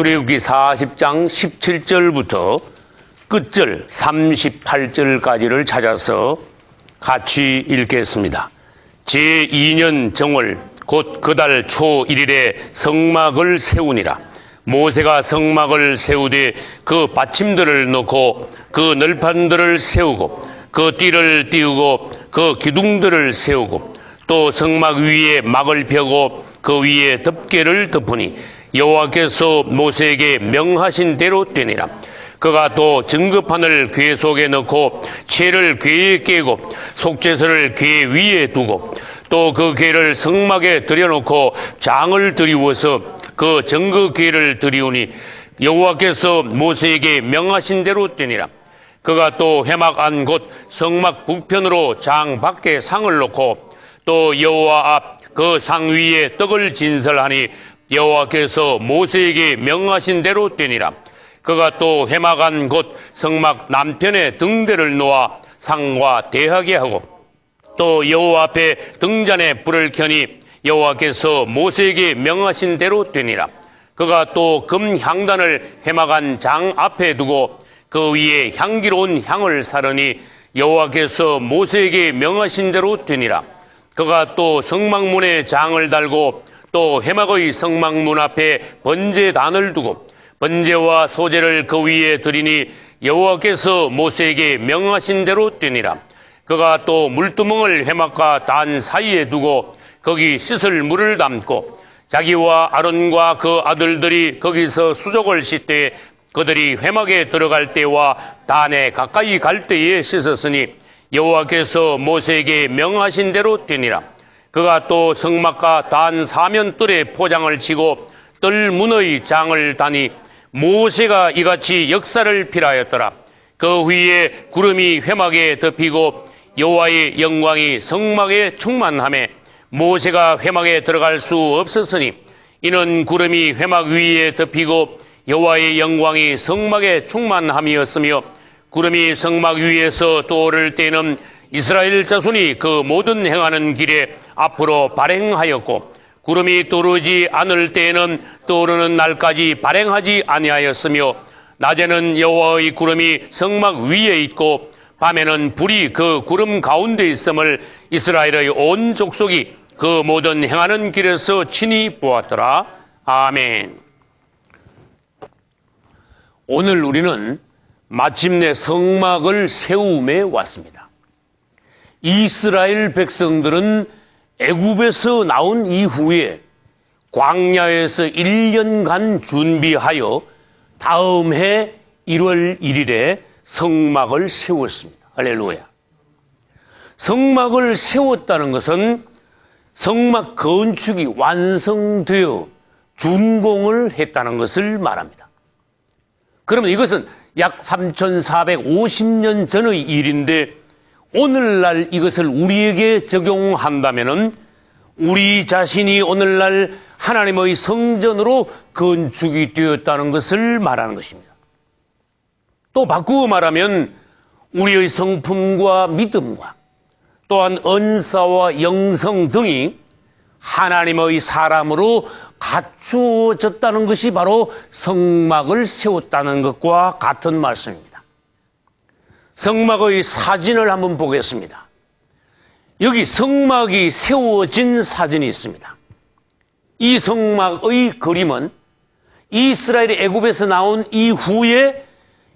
출애굽기 40장 17절부터 끝절 38절까지를 찾아서 같이 읽겠습니다. 제2년 정월 곧 그달 초 1일에 성막을 세우니라. 모세가 성막을 세우되 그 받침들을 놓고 그 널판들을 세우고 그 띠를 띄우고 그 기둥들을 세우고 또 성막 위에 막을 펴고 그 위에 덮개를 덮으니 여호와께서 모세에게 명하신 대로 되니라. 그가 또 증거판을 궤 속에 넣고 채를 궤에 깨고 속죄서를 궤 위에 두고 또 그 궤를 성막에 들여놓고 장을 들이워서 그 증거 궤를 들이우니 여호와께서 모세에게 명하신 대로 되니라. 그가 또 회막 안 곧 성막 북편으로 장 밖에 상을 놓고 또 여호와 앞 그 상 위에 떡을 진설하니 여호와께서 모세에게 명하신 대로 되니라. 그가 또 회막 안 곧 성막 남편에 등대를 놓아 상과 대하게 하고 또 여호와 앞에 등잔에 불을 켜니 여호와께서 모세에게 명하신 대로 되니라. 그가 또 금 향단을 회막 안 장 앞에 두고 그 위에 향기로운 향을 사르니 여호와께서 모세에게 명하신 대로 되니라. 그가 또 성막문에 장을 달고 또 회막의 성막문 앞에 번제단을 두고 번제와 소제를 그 위에 드리니 여호와께서 모세에게 명하신 대로 되니라. 그가 또 물두멍을 회막과 단 사이에 두고 거기 씻을 물을 담고 자기와 아론과 그 아들들이 거기서 수족을 씻되 그들이 회막에 들어갈 때와 단에 가까이 갈 때에 씻었으니 여호와께서 모세에게 명하신 대로 되니라. 그가 또 성막과 단 사면뜰에 포장을 치고 뜰문의 장을 다니 모세가 이같이 역사를 필하였더라. 그 위에 구름이 회막에 덮이고 여호와의 영광이 성막에 충만하며 모세가 회막에 들어갈 수 없었으니 이는 구름이 회막 위에 덮이고 여호와의 영광이 성막에 충만함이었으며 구름이 성막 위에서 떠오를 때는 이스라엘 자손이 그 모든 행하는 길에 앞으로 발행하였고 구름이 떠오르지 않을 때에는 떠오르는 날까지 발행하지 아니하였으며 낮에는 여호와의 구름이 성막 위에 있고 밤에는 불이 그 구름 가운데 있음을 이스라엘의 온 족속이 그 모든 행하는 길에서 친히 보았더라. 아멘. 오늘 우리는 마침내 성막을 세움에 왔습니다. 이스라엘 백성들은 애굽에서 나온 이후에 광야에서 1년간 준비하여 다음 해 1월 1일에 성막을 세웠습니다. 할렐루야. 성막을 세웠다는 것은 성막 건축이 완성되어 준공을 했다는 것을 말합니다. 그러면 이것은 약 3450년 전의 일인데 오늘날 이것을 우리에게 적용한다면은 우리 자신이 오늘날 하나님의 성전으로 건축이 되었다는 것을 말하는 것입니다. 또 바꾸어 말하면 우리의 성품과 믿음과 또한 은사와 영성 등이 하나님의 사람으로 갖추어졌다는 것이 바로 성막을 세웠다는 것과 같은 말씀입니다. 성막의 사진을 한번 보겠습니다. 여기 성막이 세워진 사진이 있습니다. 이 성막의 그림은 이스라엘이 애굽에서 나온 이후에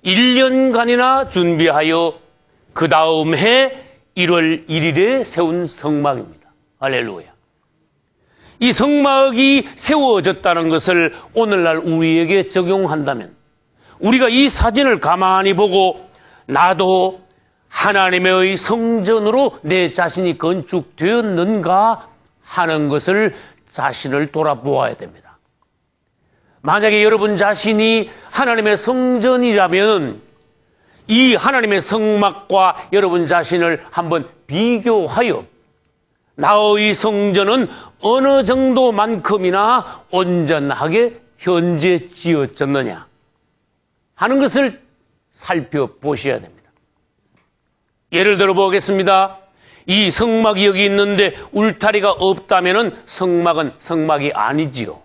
1년간이나 준비하여 그 다음 해 1월 1일에 세운 성막입니다. 할렐루야. 이 성막이 세워졌다는 것을 오늘날 우리에게 적용한다면 우리가 이 사진을 가만히 보고 나도 하나님의 성전으로 내 자신이 건축되었는가 하는 것을 자신을 돌아보아야 됩니다. 만약에 여러분 자신이 하나님의 성전이라면 이 하나님의 성막과 여러분 자신을 한번 비교하여 나의 성전은 어느 정도만큼이나 온전하게 현재 지어졌느냐 하는 것을 살펴보셔야 됩니다. 예를 들어 보겠습니다. 이 성막이 여기 있는데 울타리가 없다면 성막은 성막이 아니지요.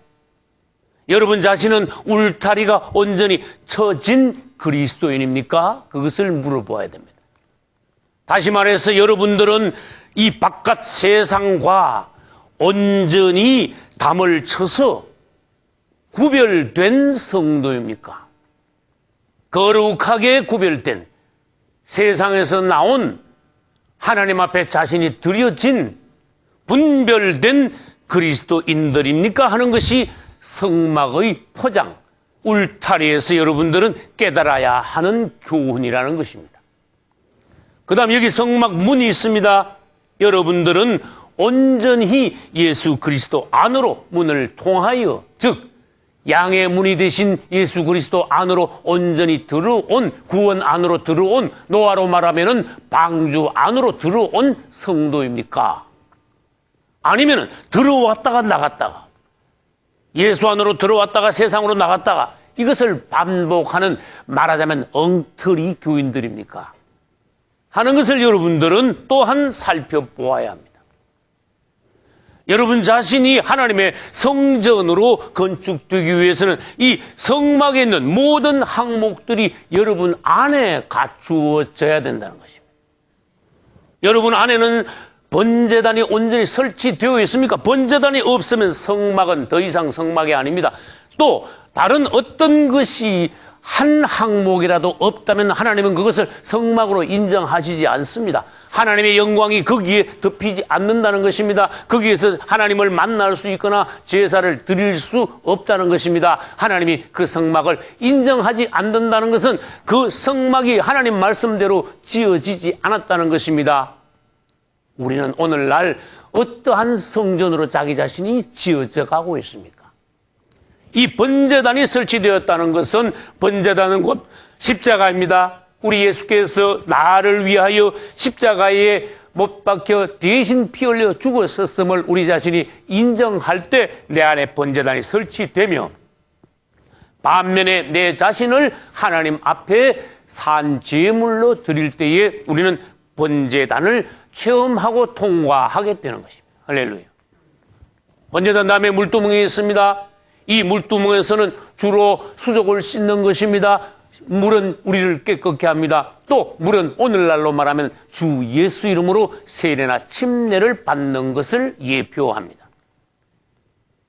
여러분 자신은 울타리가 온전히 쳐진 그리스도인입니까? 그것을 물어보아야 됩니다. 다시 말해서 여러분들은 이 바깥 세상과 온전히 담을 쳐서 구별된 성도입니까? 거룩하게 구별된 세상에서 나온 하나님 앞에 자신이 드려진 분별된 그리스도인들입니까? 하는 것이 성막의 포장, 울타리에서 여러분들은 깨달아야 하는 교훈이라는 것입니다. 그 다음 여기 성막 문이 있습니다. 여러분들은 온전히 예수 그리스도 안으로 문을 통하여, 즉 양의 문이 되신 예수 그리스도 안으로 온전히 들어온, 구원 안으로 들어온, 노아로 말하면은 방주 안으로 들어온 성도입니까? 아니면은 들어왔다가 나갔다가, 예수 안으로 들어왔다가 세상으로 나갔다가 이것을 반복하는, 말하자면 엉터리 교인들입니까? 하는 것을 여러분들은 또한 살펴보아야 합니다. 여러분 자신이 하나님의 성전으로 건축되기 위해서는 이 성막에 있는 모든 항목들이 여러분 안에 갖추어져야 된다는 것입니다. 여러분 안에는 번제단이 온전히 설치되어 있습니까? 번제단이 없으면 성막은 더 이상 성막이 아닙니다. 또 다른 어떤 것이 한 항목이라도 없다면 하나님은 그것을 성막으로 인정하시지 않습니다. 하나님의 영광이 거기에 덮이지 않는다는 것입니다. 거기에서 하나님을 만날 수 있거나 제사를 드릴 수 없다는 것입니다. 하나님이 그 성막을 인정하지 않는다는 것은 그 성막이 하나님 말씀대로 지어지지 않았다는 것입니다. 우리는 오늘날 어떠한 성전으로 자기 자신이 지어져 가고 있습니까? 이 번제단이 설치되었다는 것은, 번제단은 곧 십자가입니다. 우리 예수께서 나를 위하여 십자가에 못 박혀 대신 피 흘려 죽었었음을 우리 자신이 인정할 때 내 안에 번제단이 설치되며, 반면에 내 자신을 하나님 앞에 산 제물로 드릴 때에 우리는 번제단을 체험하고 통과하게 되는 것입니다. 할렐루야. 번제단 다음에 물두멍이 있습니다. 이 물두멍에서는 주로 수족을 씻는 것입니다. 물은 우리를 깨끗게 합니다. 또 물은 오늘날로 말하면 주 예수 이름으로 세례나 침례를 받는 것을 예표합니다.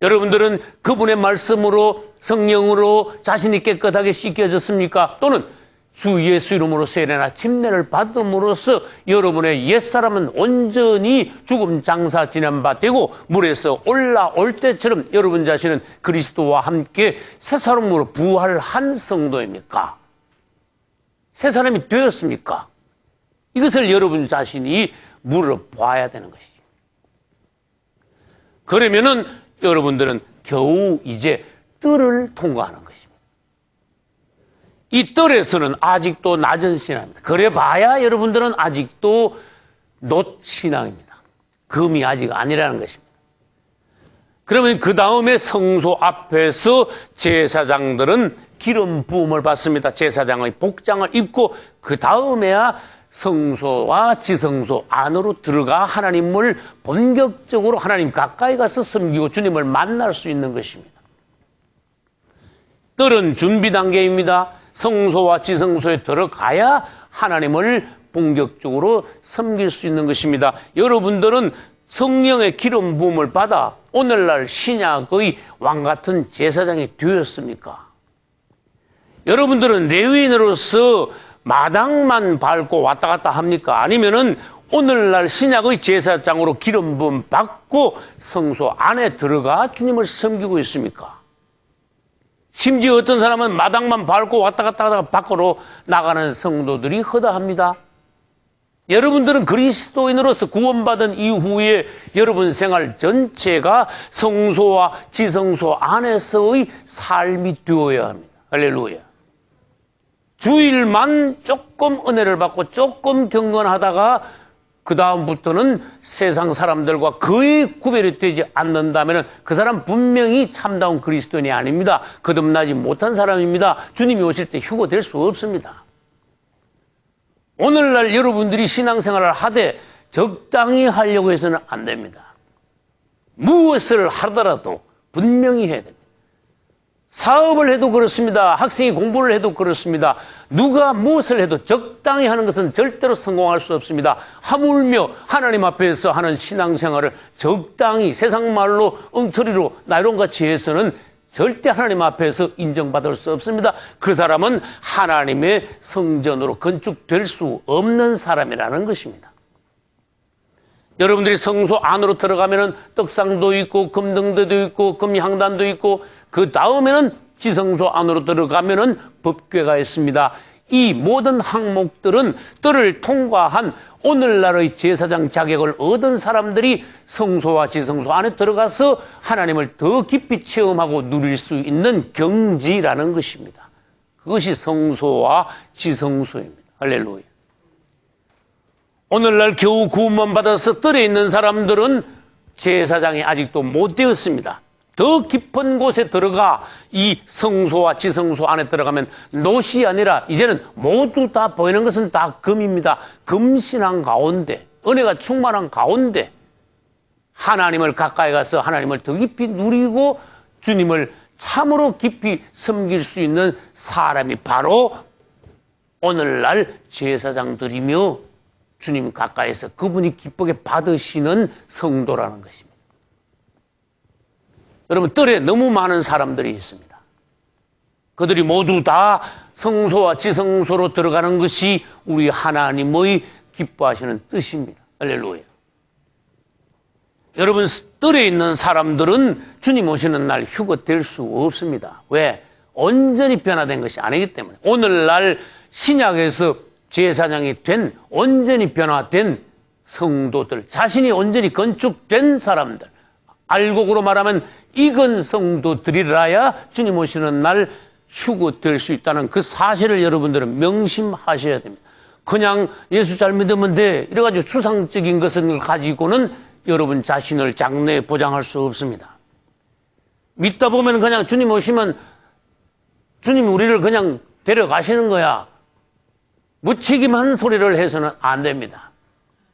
여러분들은 그분의 말씀으로, 성령으로 자신이 깨끗하게 씻겨졌습니까? 또는 주 예수 이름으로 세례나 침례를 받음으로써 여러분의 옛사람은 온전히 죽음 장사 지난 바 되고 물에서 올라올 때처럼 여러분 자신은 그리스도와 함께 새 사람으로 부활한 성도입니까? 새 사람이 되었습니까? 이것을 여러분 자신이 물어봐야 되는 것이죠. 그러면은 여러분들은 겨우 이제 뜰을 통과하는 것입니다. 이 뜰에서는 아직도 낮은 신앙입니다. 그래봐야 여러분들은 아직도 놋신앙입니다. 금이 아직 아니라는 것입니다. 그러면 그 다음에 성소 앞에서 제사장들은 기름 부음을 받습니다. 제사장의 복장을 입고 그 다음에야 성소와 지성소 안으로 들어가 하나님을 본격적으로 하나님 가까이 가서 섬기고 주님을 만날 수 있는 것입니다. 뜰은 준비 단계입니다. 성소와 지성소에 들어가야 하나님을 본격적으로 섬길 수 있는 것입니다. 여러분들은 성령의 기름 부음을 받아 오늘날 신약의 왕같은 제사장이 되었습니까? 여러분들은 레위인으로서 마당만 밟고 왔다 갔다 합니까? 아니면은 오늘날 신약의 제사장으로 기름 부음 받고 성소 안에 들어가 주님을 섬기고 있습니까? 심지어 어떤 사람은 마당만 밟고 왔다 갔다 하다가 밖으로 나가는 성도들이 허다합니다. 여러분들은 그리스도인으로서 구원받은 이후에 여러분 생활 전체가 성소와 지성소 안에서의 삶이 되어야 합니다. 할렐루야. 주일만 조금 은혜를 받고 조금 경건하다가 그 다음부터는 세상 사람들과 거의 구별이 되지 않는다면 그 사람 분명히 참다운 그리스도인이 아닙니다. 거듭나지 못한 사람입니다. 주님이 오실 때 휴거될 수 없습니다. 오늘날 여러분들이 신앙생활을 하되 적당히 하려고 해서는 안 됩니다. 무엇을 하더라도 분명히 해야 됩니다. 사업을 해도 그렇습니다. 학생이 공부를 해도 그렇습니다. 누가 무엇을 해도 적당히 하는 것은 절대로 성공할 수 없습니다. 하물며 하나님 앞에서 하는 신앙생활을 적당히 세상 말로 엉터리로 나이론같이 해서는 절대 하나님 앞에서 인정받을 수 없습니다. 그 사람은 하나님의 성전으로 건축될 수 없는 사람이라는 것입니다. 여러분들이 성소 안으로 들어가면은 떡상도 있고 금등대도 있고 금향단도 있고 그 다음에는 지성소 안으로 들어가면은 법궤가 있습니다. 이 모든 항목들은 뜰을 통과한 오늘날의 제사장 자격을 얻은 사람들이 성소와 지성소 안에 들어가서 하나님을 더 깊이 체험하고 누릴 수 있는 경지라는 것입니다. 그것이 성소와 지성소입니다. 할렐루야. 오늘날 겨우 구원만 받아서 뜰에 있는 사람들은 제사장이 아직도 못 되었습니다. 더 깊은 곳에 들어가 이 성소와 지성소 안에 들어가면 노시 아니라 이제는 모두 다 보이는 것은 다 금입니다. 금신한 가운데, 은혜가 충만한 가운데 하나님을 가까이 가서 하나님을 더 깊이 누리고 주님을 참으로 깊이 섬길 수 있는 사람이 바로 오늘날 제사장들이며 주님 가까이서 그분이 기쁘게 받으시는 성도라는 것입니다. 여러분, 뜰에 너무 많은 사람들이 있습니다. 그들이 모두 다 성소와 지성소로 들어가는 것이 우리 하나님의 기뻐하시는 뜻입니다. 할렐루야. 여러분, 뜰에 있는 사람들은 주님 오시는 날 휴거 될 수 없습니다. 왜? 온전히 변화된 것이 아니기 때문에. 오늘날 신약에서 제사장이 된 온전히 변화된 성도들, 자신이 온전히 건축된 사람들, 알곡으로 말하면 익은 성도들이라야 주님 오시는 날 휴거될 수 있다는 그 사실을 여러분들은 명심하셔야 됩니다. 그냥 예수 잘 믿으면 돼 이래가지고 추상적인 것을 가지고는 여러분 자신을 장래에 보장할 수 없습니다. 믿다 보면 그냥 주님 오시면 주님이 우리를 그냥 데려가시는 거야. 무책임한 소리를 해서는 안 됩니다.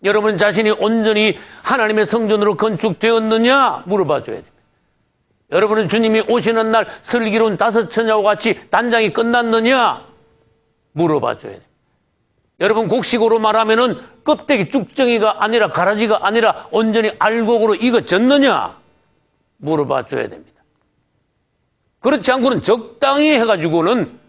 여러분 자신이 온전히 하나님의 성전으로 건축되었느냐 물어봐 줘야 됩니다. 여러분은 주님이 오시는 날 슬기로운 5처녀와 같이 단장이 끝났느냐 물어봐 줘야 됩니다. 여러분 곡식으로 말하면은 껍데기 쭉정이가 아니라 가라지가 아니라 온전히 알곡으로 익어졌느냐 물어봐 줘야 됩니다. 그렇지 않고는 적당히 해가지고는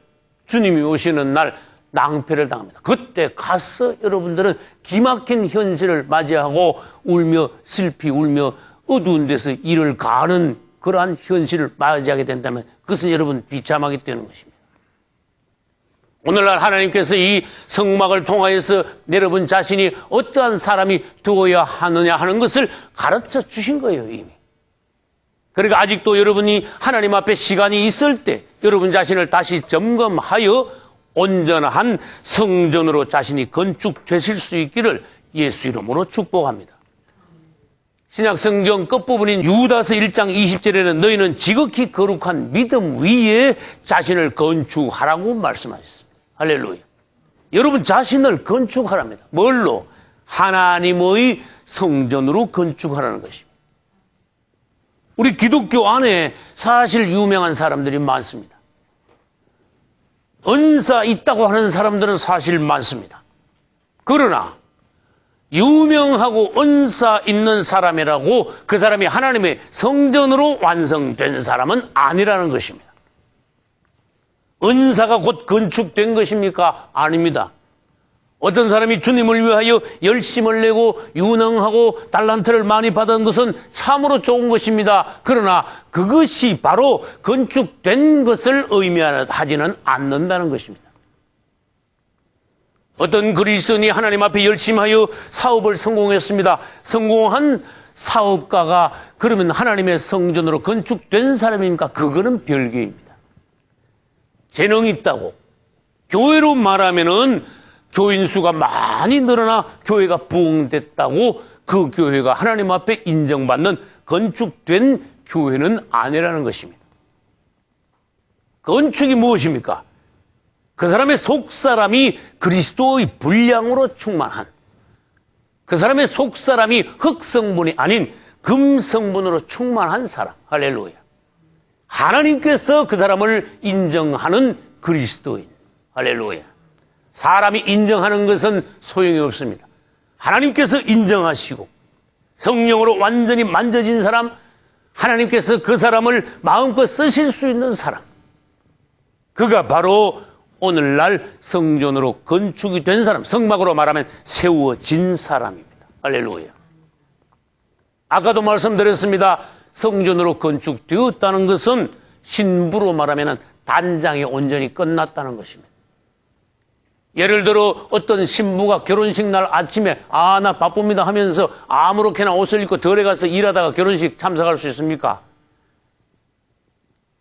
주님이 오시는 날 낭패를 당합니다. 그때 가서 여러분들은 기막힌 현실을 맞이하고 울며 슬피 울며 어두운 데서 일을 가는 그러한 현실을 맞이하게 된다면 그것은 여러분 비참하게 되는 것입니다. 오늘날 하나님께서 이 성막을 통하여서 여러분 자신이 어떠한 사람이 되어야 하느냐 하는 것을 가르쳐 주신 거예요, 이미. 그러니까 아직도 여러분이 하나님 앞에 시간이 있을 때 여러분 자신을 다시 점검하여 온전한 성전으로 자신이 건축되실 수 있기를 예수 이름으로 축복합니다. 신약 성경 끝부분인 유다서 1장 20절에는 너희는 지극히 거룩한 믿음 위에 자신을 건축하라고 말씀하셨습니다. 할렐루야. 여러분 자신을 건축하랍니다. 뭘로? 하나님의 성전으로 건축하라는 것입니다. 우리 기독교 안에 사실 유명한 사람들이 많습니다. 은사 있다고 하는 사람들은 사실 많습니다. 그러나 유명하고 은사 있는 사람이라고 그 사람이 하나님의 성전으로 완성된 사람은 아니라는 것입니다. 은사가 곧 건축된 것입니까? 아닙니다. 어떤 사람이 주님을 위하여 열심을 내고 유능하고 달란트를 많이 받은 것은 참으로 좋은 것입니다. 그러나 그것이 바로 건축된 것을 의미하지는 않는다는 것입니다. 어떤 그리스도인이 하나님 앞에 열심하여 사업을 성공했습니다. 성공한 사업가가 그러면 하나님의 성전으로 건축된 사람입니까? 그거는 별개입니다. 재능이 있다고 교회로 말하면은 교인 수가 많이 늘어나 교회가 부흥됐다고 그 교회가 하나님 앞에 인정받는 건축된 교회는 아니라는 것입니다. 건축이 무엇입니까? 그 사람의 속사람이 그리스도의 분량으로 충만한, 그 사람의 속사람이 흙성분이 아닌 금성분으로 충만한 사람. 할렐루야. 하나님께서 그 사람을 인정하는 그리스도인. 할렐루야. 사람이 인정하는 것은 소용이 없습니다. 하나님께서 인정하시고 성령으로 완전히 만져진 사람, 하나님께서 그 사람을 마음껏 쓰실 수 있는 사람, 그가 바로 오늘날 성전으로 건축이 된 사람, 성막으로 말하면 세워진 사람입니다. 할렐루야. 아까도 말씀드렸습니다. 성전으로 건축되었다는 것은 신부로 말하면 단장이 온전히 끝났다는 것입니다. 예를 들어 어떤 신부가 결혼식 날 아침에 나 바쁩니다 하면서 아무렇게나 옷을 입고 덜에 가서 일하다가 결혼식 참석할 수 있습니까?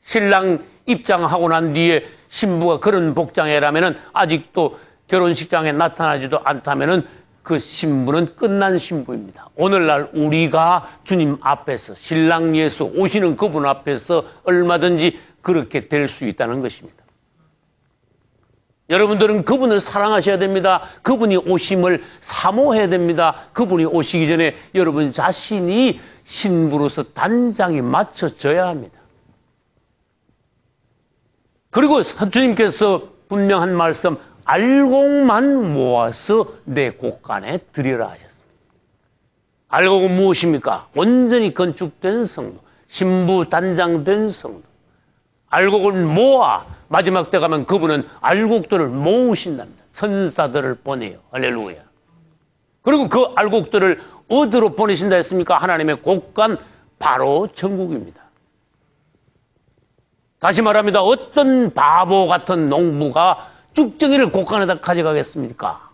신랑 입장하고 난 뒤에 신부가 그런 복장이라면 아직도 결혼식장에 나타나지도 않다면 그 신부는 끝난 신부입니다. 오늘날 우리가 주님 앞에서 신랑 예수 오시는 그분 앞에서 얼마든지 그렇게 될 수 있다는 것입니다. 여러분들은 그분을 사랑하셔야 됩니다. 그분이 오심을 사모해야 됩니다. 그분이 오시기 전에 여러분 자신이 신부로서 단장이 맞춰져야 합니다. 그리고 주님께서 분명한 말씀, 알곡만 모아서 내 곳간에 드리라 하셨습니다. 알곡은 무엇입니까? 온전히 건축된 성도, 신부 단장된 성도. 알곡을 모아 마지막 때 가면 그분은 알곡들을 모으신답니다. 천사들을 보내요. 할렐루야. 그리고 그 알곡들을 어디로 보내신다 했습니까? 하나님의 곳간, 바로 천국입니다. 다시 말합니다. 어떤 바보 같은 농부가 쭉정이를 곳간에다 가져가겠습니까?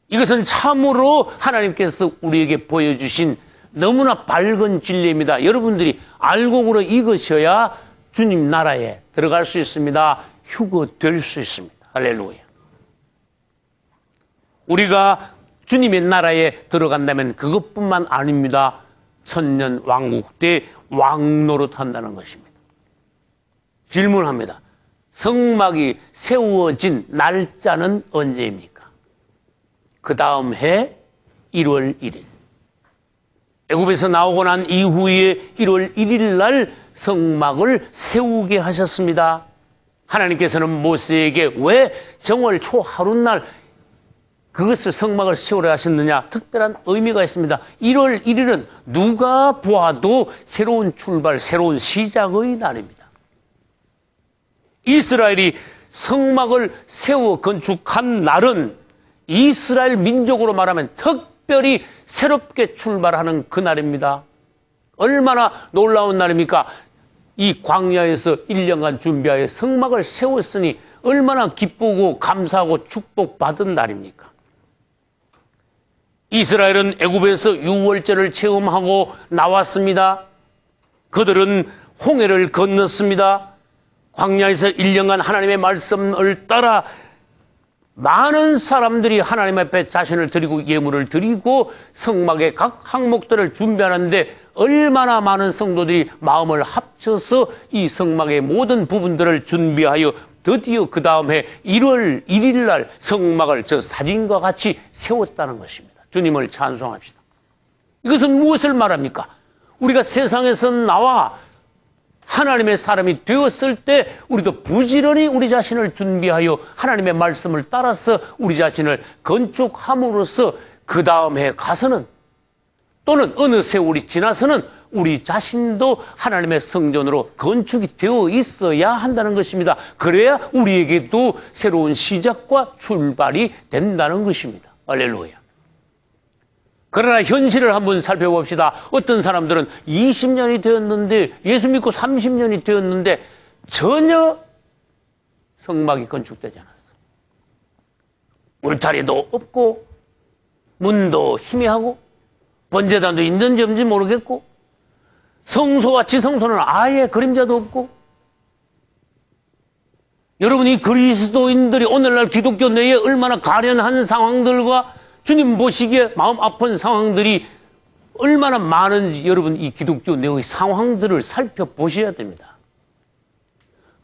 이것은 참으로 하나님께서 우리에게 보여주신 너무나 밝은 진리입니다. 여러분들이 알곡으로 익으셔야 주님 나라에 들어갈 수 있습니다. 휴거될 수 있습니다. 할렐루야. 우리가 주님의 나라에 들어간다면 그것뿐만 아닙니다. 천년 왕국 때 왕노릇 한다는 것입니다. 질문합니다. 성막이 세워진 날짜는 언제입니까? 그 다음 해 1월 1일. 애굽에서 나오고 난 이후에 1월 1일 날 성막을 세우게 하셨습니다. 하나님께서는 모세에게 왜 정월 초 하룻날 그것을 성막을 세우려 하셨느냐? 특별한 의미가 있습니다. 1월 1일은 누가 보아도 새로운 출발, 새로운 시작의 날입니다. 이스라엘이 성막을 세워 건축한 날은 이스라엘 민족으로 말하면 특별히 새롭게 출발하는 그날입니다. 얼마나 놀라운 날입니까? 이 광야에서 1년간 준비하여 성막을 세웠으니 얼마나 기쁘고 감사하고 축복받은 날입니까? 이스라엘은 애굽에서 6월절을 체험하고 나왔습니다. 그들은 홍해를 건넜습니다. 광야에서 1년간 하나님의 말씀을 따라 많은 사람들이 하나님 앞에 자신을 드리고 예물을 드리고 성막의 각 항목들을 준비하는데 얼마나 많은 성도들이 마음을 합쳐서 이 성막의 모든 부분들을 준비하여 드디어 그 다음 해 1월 1일 날 성막을 저 사진과 같이 세웠다는 것입니다. 주님을 찬송합시다. 이것은 무엇을 말합니까? 우리가 세상에서 나와 하나님의 사람이 되었을 때 우리도 부지런히 우리 자신을 준비하여 하나님의 말씀을 따라서 우리 자신을 건축함으로써 그 다음 해에 가서는 또는 어느 세월이 지나서는 우리 자신도 하나님의 성전으로 건축이 되어 있어야 한다는 것입니다. 그래야 우리에게도 새로운 시작과 출발이 된다는 것입니다. 할렐루야. 그러나 현실을 한번 살펴봅시다. 어떤 사람들은 20년이 되었는데 예수 믿고 30년이 되었는데 전혀 성막이 건축되지 않았어. 울타리도 없고 문도 희미하고 번제단도 있는지 없는지 모르겠고 성소와 지성소는 아예 그림자도 없고 여러분이 그리스도인들이 오늘날 기독교 내에 얼마나 가련한 상황들과 주님 보시기에 마음 아픈 상황들이 얼마나 많은지 여러분 이 기독교 내의 상황들을 살펴보셔야 됩니다.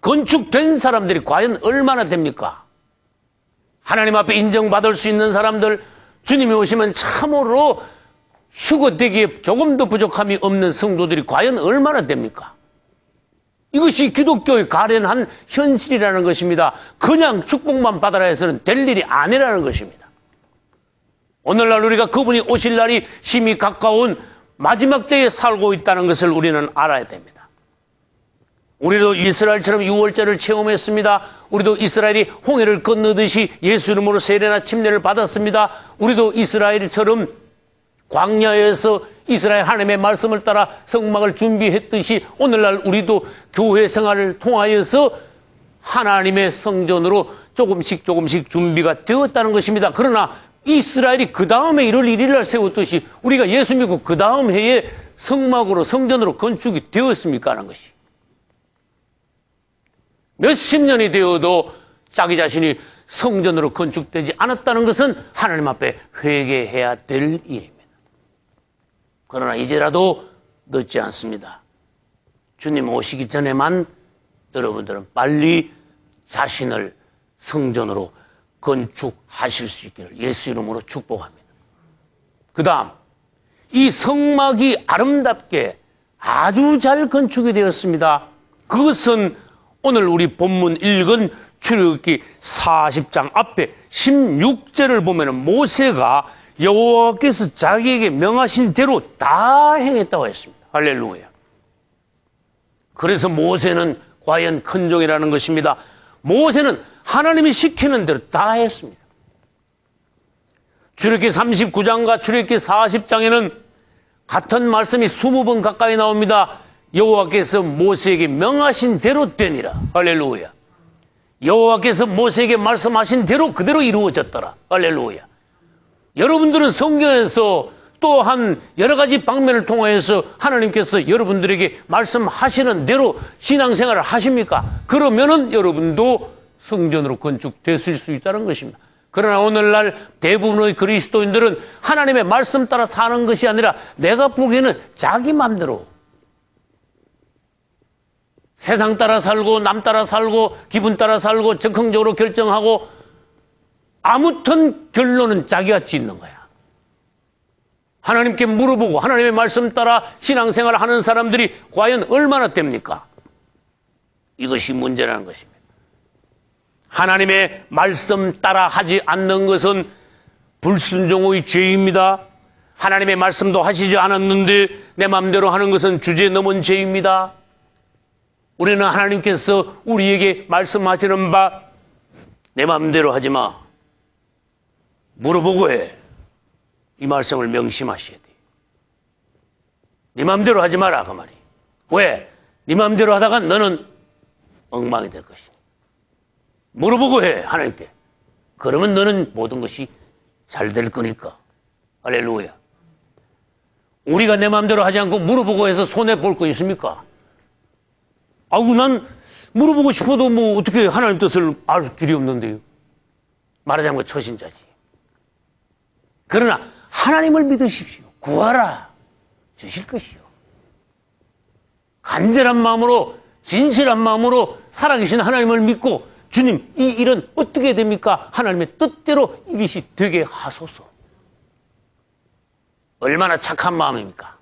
건축된 사람들이 과연 얼마나 됩니까? 하나님 앞에 인정받을 수 있는 사람들, 주님이 오시면 참으로 휴거되기에 조금도 부족함이 없는 성도들이 과연 얼마나 됩니까? 이것이 기독교의 가련한 현실이라는 것입니다. 그냥 축복만 받아라 해서는 될 일이 아니라는 것입니다. 오늘날 우리가 그분이 오실 날이 심히 가까운 마지막 때에 살고 있다는 것을 우리는 알아야 됩니다. 우리도 이스라엘처럼 유월절을 체험했습니다. 우리도 이스라엘이 홍해를 건너듯이 예수 이름으로 세례나 침례를 받았습니다. 우리도 이스라엘처럼 광야에서 이스라엘 하나님의 말씀을 따라 성막을 준비했듯이 오늘날 우리도 교회 생활을 통하여서 하나님의 성전으로 조금씩 준비가 되었다는 것입니다. 그러나 이스라엘이 그 다음에 1월 1일 날 세웠듯이 우리가 예수 믿고 그 다음 해에 성막으로 성전으로 건축이 되었습니까 하는 것이. 몇십 년이 되어도 자기 자신이 성전으로 건축되지 않았다는 것은 하나님 앞에 회개해야 될 일입니다. 그러나 이제라도 늦지 않습니다. 주님 오시기 전에만 여러분들은 빨리 자신을 성전으로 건축하실 수 있기를 예수 이름으로 축복합니다. 그 다음 이 성막이 아름답게 아주 잘 건축이 되었습니다. 그것은 오늘 우리 본문 읽은 출애굽기 40장 앞에 16절을 보면 모세가 여호와께서 자기에게 명하신 대로 다 행했다고 했습니다. 할렐루야. 그래서 모세는 과연 큰 종이라는 것입니다. 모세는 하나님이 시키는 대로 다 했습니다. 출애굽기 39장과 출애굽기 40장에는 같은 말씀이 20번 가까이 나옵니다. 여호와께서 모세에게 명하신 대로 되니라. 할렐루야. 여호와께서 모세에게 말씀하신 대로 그대로 이루어졌더라. 할렐루야. 여러분들은 성경에서 또한 여러 가지 방면을 통해서 하나님께서 여러분들에게 말씀하시는 대로 신앙생활을 하십니까? 그러면은 여러분도 성전으로 건축됐을 수 있다는 것입니다. 그러나 오늘날 대부분의 그리스도인들은 하나님의 말씀 따라 사는 것이 아니라 내가 보기에는 자기 마음대로 세상 따라 살고 남 따라 살고 기분 따라 살고 적극적으로 결정하고 아무튼 결론은 자기가 짓는 거야. 하나님께 물어보고 하나님의 말씀 따라 신앙생활을 하는 사람들이 과연 얼마나 됩니까? 이것이 문제라는 것입니다. 하나님의 말씀 따라 하지 않는 것은 불순종의 죄입니다. 하나님의 말씀도 하시지 않았는데 내 마음대로 하는 것은 주제 넘은 죄입니다. 우리는 하나님께서 우리에게 말씀하시는 바 내 마음대로 하지 마. 물어보고 해. 이 말씀을 명심하셔야 돼. 네 마음대로 하지 마라 그 말이. 왜? 네 마음대로 하다가 너는 엉망이 될 것이다. 물어보고 해 하나님께. 그러면 너는 모든 것이 잘 될 거니까. 할렐루야. 우리가 내 마음대로 하지 않고 물어보고 해서 손해볼 거 있습니까? 아이고 난 물어보고 싶어도 뭐 어떻게 하나님 뜻을 알 길이 없는데요. 말하자면 초신자지. 그러나 하나님을 믿으십시오. 구하라. 주실 것이요. 간절한 마음으로 진실한 마음으로 살아계신 하나님을 믿고 주님 이 일은 어떻게 됩니까? 하나님의 뜻대로 이것이 되게 하소서. 얼마나 착한 마음입니까?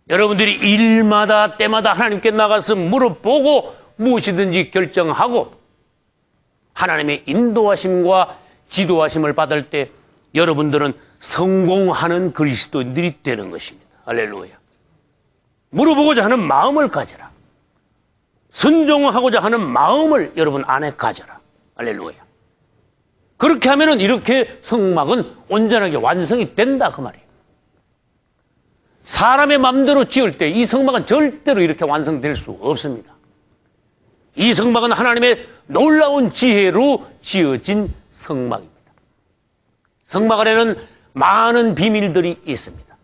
여러분들이 일마다 때마다 하나님께 나가서 물어보고 무엇이든지 결정하고 하나님의 인도하심과 지도하심을 받을 때 여러분들은 성공하는 그리스도인들이 되는 것입니다. 할렐루야. 물어보고자 하는 마음을 가져라. 순종하고자 하는 마음을 여러분 안에 가져라. 할렐루야. 그렇게 하면은 이렇게 성막은 온전하게 완성이 된다 그 말이에요. 사람의 마음대로 지을 때 이 성막은 절대로 이렇게 완성될 수 없습니다. 이 성막은 하나님의 놀라운 지혜로 지어진 성막입니다. 성막 안에는 많은 비밀들이 있습니다.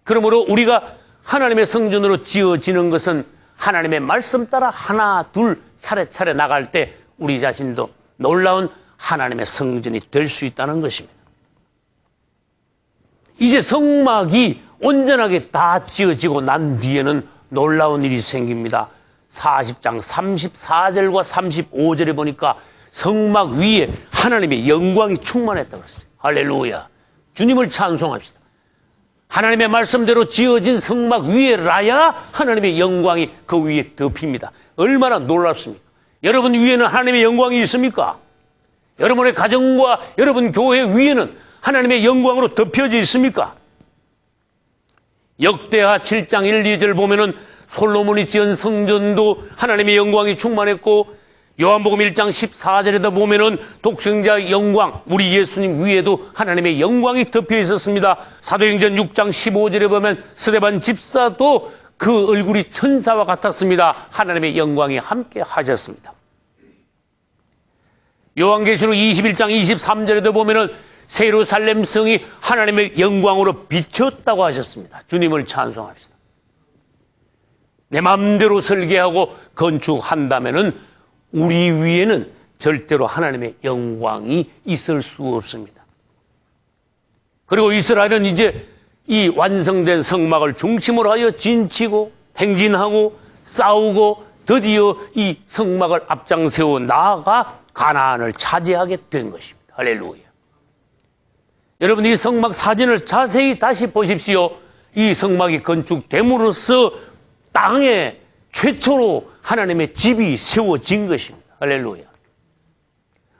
그러므로 우리가 하나님의 성전으로 지어지는 것은 하나님의 말씀 따라 하나 둘 차례차례 나갈 때 우리 자신도 놀라운 하나님의 성전이 될 수 있다는 것입니다. 이제 성막이 온전하게 다 지어지고 난 뒤에는 놀라운 일이 생깁니다. 40장 34절과 35절에 보니까 성막 위에 하나님의 영광이 충만했다고 그랬어요. 할렐루야. 주님을 찬송합시다. 하나님의 말씀대로 지어진 성막 위에라야 하나님의 영광이 그 위에 덮입니다. 얼마나 놀랍습니까? 여러분 위에는 하나님의 영광이 있습니까? 여러분의 가정과 여러분 교회 위에는 하나님의 영광으로 덮여져 있습니까? 역대하 7장 1, 2절 보면은 솔로몬이 지은 성전도 하나님의 영광이 충만했고, 요한복음 1장 14절에도 보면은 독생자의 영광, 우리 예수님 위에도 하나님의 영광이 덮여 있었습니다. 사도행전 6장 15절에 보면 스데반 집사도 그 얼굴이 천사와 같았습니다. 하나님의 영광이 함께 하셨습니다. 요한계시록 21장 23절에도 보면은 예루살렘 성이 하나님의 영광으로 비쳤다고 하셨습니다. 주님을 찬송합시다. 내 마음대로 설계하고 건축한다면은 우리 위에는 절대로 하나님의 영광이 있을 수 없습니다. 그리고 이스라엘은 이제 이 완성된 성막을 중심으로 하여 진치고 행진하고 싸우고 드디어 이 성막을 앞장세워 나아가 가나안을 차지하게 된 것입니다. 할렐루야. 여러분 이 성막 사진을 자세히 다시 보십시오. 이 성막이 건축됨으로써 땅에 최초로 하나님의 집이 세워진 것입니다. 할렐루야.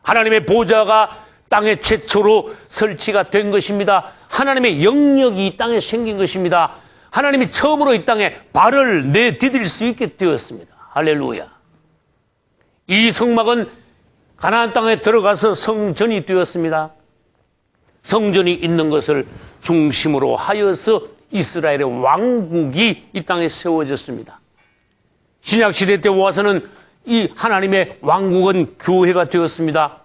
하나님의 보좌가 땅에 최초로 설치가 된 것입니다. 하나님의 영역이 이 땅에 생긴 것입니다. 하나님이 처음으로 이 땅에 발을 내디딜 수 있게 되었습니다. 할렐루야. 이 성막은 가나안 땅에 들어가서 성전이 되었습니다. 성전이 있는 것을 중심으로 하여서 이스라엘의 왕국이 이 땅에 세워졌습니다. 신약시대 때 와서는 이 하나님의 왕국은 교회가 되었습니다.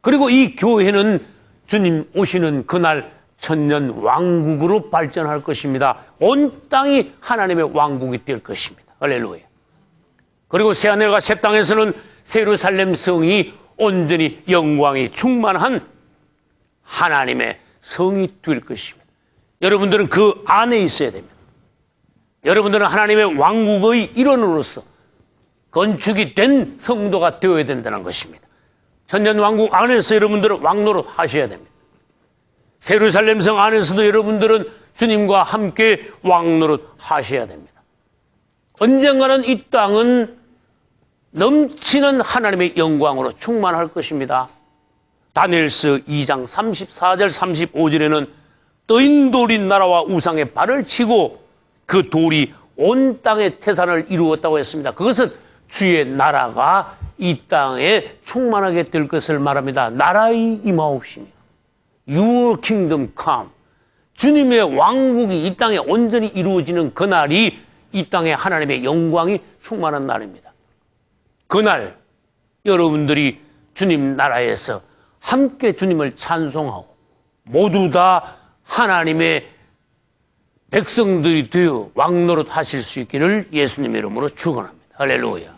그리고 이 교회는 주님 오시는 그날 천년 왕국으로 발전할 것입니다. 온 땅이 하나님의 왕국이 될 것입니다. 할렐루야. 그리고 새하늘과 새 땅에서는 예루살렘 성이 온전히 영광이 충만한 하나님의 성이 될 것입니다. 여러분들은 그 안에 있어야 됩니다. 여러분들은 하나님의 왕국의 일원으로서 건축이 된 성도가 되어야 된다는 것입니다. 천년 왕국 안에서 여러분들은 왕노릇 하셔야 됩니다. 예루살렘 성 안에서도 여러분들은 주님과 함께 왕노릇 하셔야 됩니다. 언젠가는 이 땅은 넘치는 하나님의 영광으로 충만할 것입니다. 다니엘서 2장 34절 35절에는 떠인 돌이 나라와 우상에 발을 치고 그 돌이 온 땅의 태산을 이루었다고 했습니다. 그것은 주의 나라가 이 땅에 충만하게 될 것을 말합니다. 나라의 임하옵시며 Your kingdom come. 주님의 왕국이 이 땅에 온전히 이루어지는 그날이 이 땅에 하나님의 영광이 충만한 날입니다. 그날 여러분들이 주님 나라에서 함께 주님을 찬송하고 모두 다 하나님의 백성들이 되어 왕노릇 하실 수 있기를 예수님의 이름으로 축원합니다. 할렐루야.